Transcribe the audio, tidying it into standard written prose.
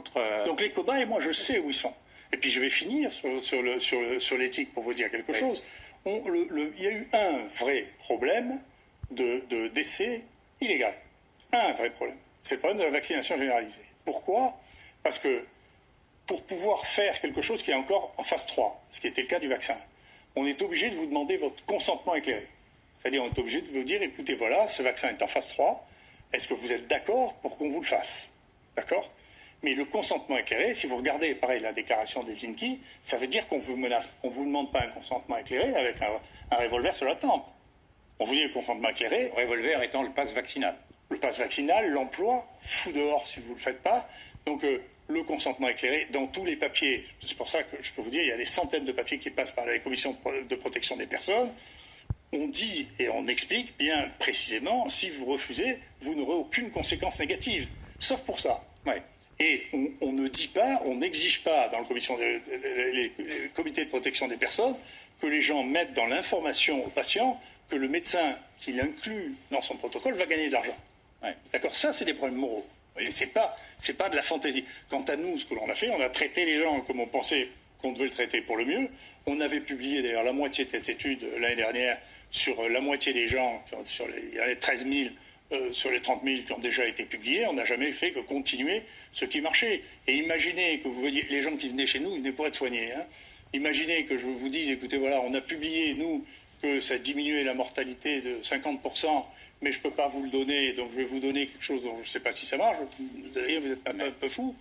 autre... Donc les cobayes, moi je sais où ils sont. Et puis je vais finir sur l'éthique pour vous dire quelque chose. Il y a eu un vrai problème d'essai illégal. Un vrai problème. C'est le problème de la vaccination généralisée. Pourquoi? Parce que pour pouvoir faire quelque chose qui est encore en phase 3, ce qui était le cas du vaccin, on est obligé de vous demander votre consentement éclairé. C'est-à-dire on est obligé de vous dire, écoutez, voilà, ce vaccin est en phase 3, est-ce que vous êtes d'accord pour qu'on vous le fasse? D'accord? Mais le consentement éclairé, si vous regardez, pareil, la déclaration d'Helsinki, ça veut dire qu'on vous menace, on ne vous demande pas un consentement éclairé avec un revolver sur la tempe. On vous dit le consentement éclairé. Le revolver étant le pass vaccinal. Le pass vaccinal, l'emploi, fou dehors si vous ne le faites pas. Donc le consentement éclairé, dans tous les papiers, c'est pour ça que je peux vous dire, il y a des centaines de papiers qui passent par la Commission de protection des personnes. On dit et on explique bien précisément, si vous refusez, vous n'aurez aucune conséquence négative, sauf pour ça. Ouais. Et on ne dit pas, on n'exige pas dans les comités de protection des personnes que les gens mettent dans l'information aux patients que le médecin qui l'inclut dans son protocole va gagner de l'argent. Ouais. D'accord, ça c'est des problèmes moraux. C'est pas de la fantaisie. Quant à nous, ce que l'on a fait, on a traité les gens comme on pensait qu'on devait le traiter pour le mieux. On avait publié d'ailleurs la moitié de cette étude l'année dernière sur la moitié des gens, il y a les 13 000 sur les 30 000 qui ont déjà été publiés. On n'a jamais fait que continuer ce qui marchait. Et imaginez que vous voyez les gens qui venaient chez nous, ils venaient pour être soignés. Hein. Imaginez que je vous dise, écoutez, voilà, on a publié, nous, que ça diminuait la mortalité de 50%, mais je ne peux pas vous le donner, donc je vais vous donner quelque chose dont je ne sais pas si ça marche. D'ailleurs, vous êtes un peu fou.